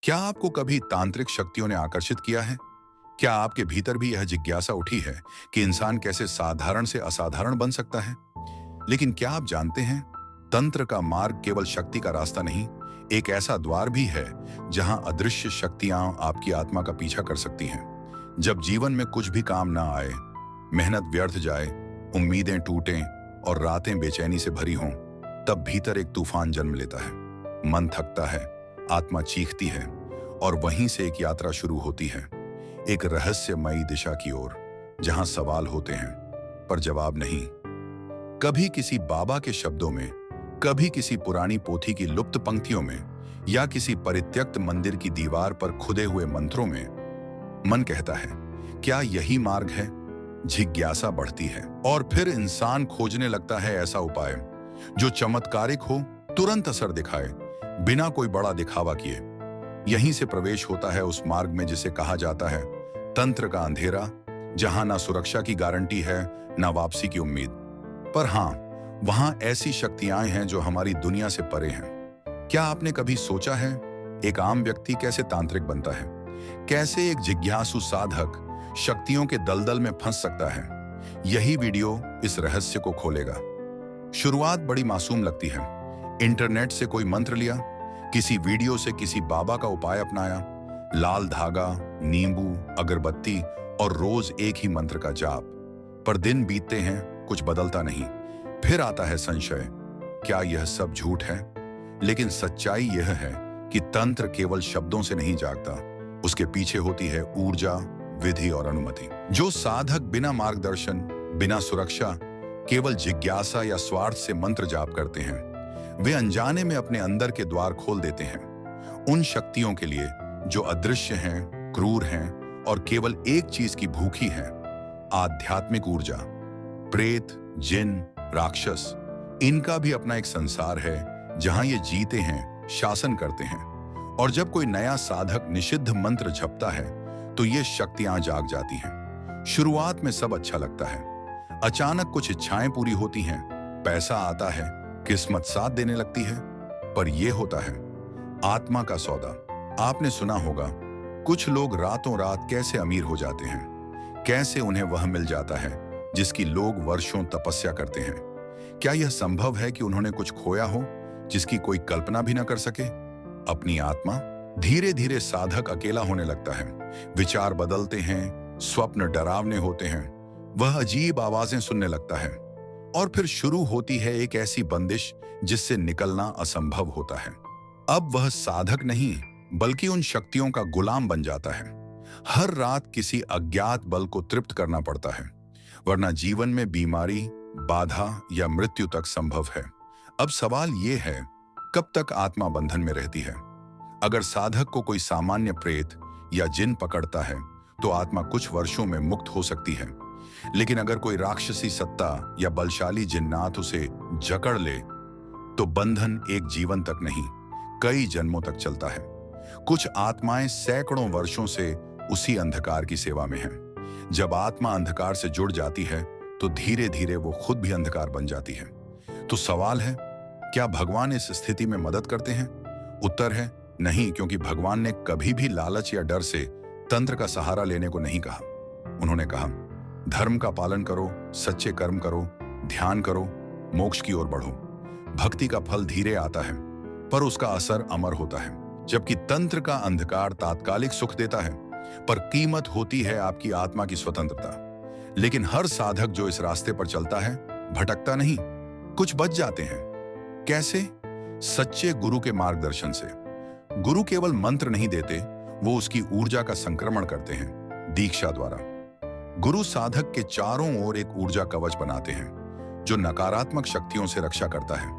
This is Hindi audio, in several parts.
क्या आपको कभी तांत्रिक शक्तियों ने आकर्षित किया है? क्या आपके भीतर भी यह जिज्ञासा उठी है कि इंसान कैसे साधारण से असाधारण बन सकता है? लेकिन क्या आप जानते हैं, तंत्र का मार्ग केवल शक्ति का रास्ता नहीं, एक ऐसा द्वार भी है जहां अदृश्य शक्तियां आपकी आत्मा का पीछा कर सकती हैं। जब जीवन में कुछ भी काम ना आए, मेहनत व्यर्थ जाए, उम्मीदें टूटें और रातें बेचैनी से भरी हों, तब भीतर एक तूफान जन्म लेता है। मन थकता है, आत्मा चीखती है और वहीं से एक यात्रा शुरू होती है, एक रहस्यमयी दिशा की ओर, जहां सवाल होते हैं पर जवाब नहीं। कभी किसी बाबा के शब्दों में, कभी किसी पुरानी पोथी की लुप्त पंक्तियों में, या किसी परित्यक्त मंदिर की दीवार पर खुदे हुए मंत्रों में मन कहता है, क्या यही मार्ग है? जिज्ञासा बढ़ती है और फिर इंसान खोजने लगता है ऐसा उपाय जो चमत्कारिक हो, तुरंत असर दिखाए, बिना कोई बड़ा दिखावा किए। यहीं से प्रवेश होता है उस मार्ग में जिसे कहा जाता है तंत्र का अंधेरा, जहां ना सुरक्षा की गारंटी है, ना वापसी की उम्मीद। पर हां, वहां ऐसी शक्तियां हैं जो हमारी दुनिया से परे हैं। क्या आपने कभी सोचा है, एक आम व्यक्ति कैसे तांत्रिक बनता है? कैसे एक जिज्ञासु साधक शक्तियों के दलदल में फंस सकता है? यही वीडियो इस रहस्य को खोलेगा। शुरुआत बड़ी मासूम लगती है। इंटरनेट से कोई मंत्र लिया, किसी वीडियो से किसी बाबा का उपाय अपनाया, लाल धागा, नींबू, अगरबत्ती और रोज एक ही मंत्र का जाप। पर दिन बीतते हैं, कुछ बदलता नहीं। फिर आता है संशय, क्या यह सब झूठ है? लेकिन सच्चाई यह है कि तंत्र केवल शब्दों से नहीं जागता, उसके पीछे होती है ऊर्जा, विधि और अनुमति। जो साधक बिना मार्गदर्शन, बिना सुरक्षा, केवल जिज्ञासा या स्वार्थ से मंत्र जाप करते हैं, वे अनजाने में अपने अंदर के द्वार खोल देते हैं उन शक्तियों के लिए जो अदृश्य हैं, क्रूर हैं और केवल एक चीज की भूखी हैं, आध्यात्मिक ऊर्जा। प्रेत, जिन, राक्षस, इनका भी अपना एक संसार है जहां ये जीते हैं, शासन करते हैं। और जब कोई नया साधक निषिद्ध मंत्र जपता है तो ये शक्तियां जाग जाती हैं। शुरुआत में सब अच्छा लगता है, अचानक कुछ इच्छाएं पूरी होती हैं, पैसा आता है, किस्मत साथ देने लगती है। पर यह होता है आत्मा का सौदा। आपने सुना होगा, कुछ लोग रातों रात कैसे अमीर हो जाते हैं, कैसे उन्हें वह मिल जाता है जिसकी लोग वर्षों तपस्या करते हैं। क्या यह संभव है कि उन्होंने कुछ खोया हो जिसकी कोई कल्पना भी ना कर सके? अपनी आत्मा। धीरे धीरे साधक अकेला होने लगता है, विचार बदलते हैं, स्वप्न डरावने होते हैं, वह अजीब आवाजें सुनने लगता है और फिर शुरू होती है एक ऐसी बंदिश जिससे निकलना असंभव होता है। अब वह साधक नहीं बल्कि उन शक्तियों का गुलाम बन जाता है। हर रात किसी अज्ञात बल को तृप्त करना पड़ता है, वरना जीवन में बीमारी, बाधा या मृत्यु तक संभव है। अब सवाल यह है, कब तक आत्मा बंधन में रहती है? अगर साधक को कोई सामान्य प्रेत या जिन पकड़ता है तो आत्मा कुछ वर्षों में मुक्त हो सकती है। लेकिन अगर कोई राक्षसी सत्ता या बलशाली जिन्नात उसे जकड़ ले तो बंधन एक जीवन तक नहीं, कई जन्मों तक चलता है। कुछ आत्माएं सैकड़ों वर्षों से उसी अंधकार की सेवा में हैं। जब आत्मा अंधकार से जुड़ जाती है तो धीरे धीरे वो खुद भी अंधकार बन जाती है। तो सवाल है, क्या भगवान इस स्थिति में मदद करते हैं? उत्तर है नहीं, क्योंकि भगवान ने कभी भी लालच या डर से तंत्र का सहारा लेने को नहीं कहा। उन्होंने कहा, धर्म का पालन करो, सच्चे कर्म करो, ध्यान करो, मोक्ष की ओर बढ़ो। भक्ति का फल धीरे आता है पर उसका असर अमर होता है। जबकि तंत्र का अंधकार तात्कालिक सुख देता है पर कीमत होती है आपकी आत्मा की स्वतंत्रता। लेकिन हर साधक जो इस रास्ते पर चलता है भटकता नहीं, कुछ बच जाते हैं। कैसे? सच्चे गुरु के मार्गदर्शन से। गुरु केवल मंत्र नहीं देते, वो उसकी ऊर्जा का संक्रमण करते हैं दीक्षा द्वारा। गुरु साधक के चारों ओर एक ऊर्जा कवच बनाते हैं जो नकारात्मक शक्तियों से रक्षा करता है।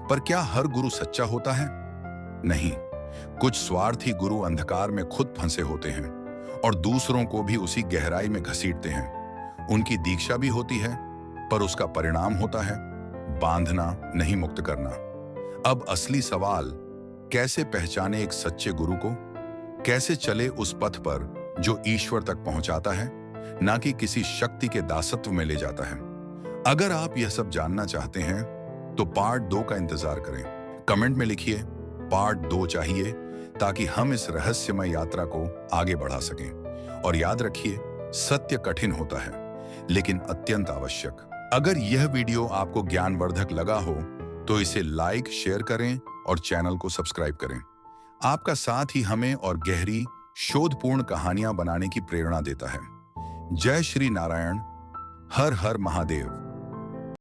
पर क्या हर गुरु सच्चा होता है? नहीं, कुछ स्वार्थी गुरु अंधकार में खुद फंसे होते हैं और दूसरों को भी उसी गहराई में घसीटते हैं। उनकी दीक्षा भी होती है पर उसका परिणाम होता है बांधना, नहीं मुक्त करना। अब असली सवाल, कैसे पहचाने एक सच्चे गुरु को? कैसे चले उस पथ पर जो ईश्वर तक पहुंचाता है, ना कि किसी शक्ति के दासत्व में ले जाता है? अगर आप यह सब जानना चाहते हैं तो पार्ट 2 का इंतजार करें। कमेंट में लिखिए पार्ट 2 चाहिए, ताकि हम इस रहस्यमय यात्रा को आगे बढ़ा सकें। और याद रखिए, सत्य कठिन होता है, लेकिन अत्यंत आवश्यक। अगर यह वीडियो आपको ज्ञानवर्धक लगा हो तो इसे लाइक, शेयर करें और चैनल को सब्सक्राइब करें। आपका साथ ही हमें और गहरी, शोधपूर्ण कहानियां बनाने की प्रेरणा देता है। जय श्री नारायण। हर हर महादेव।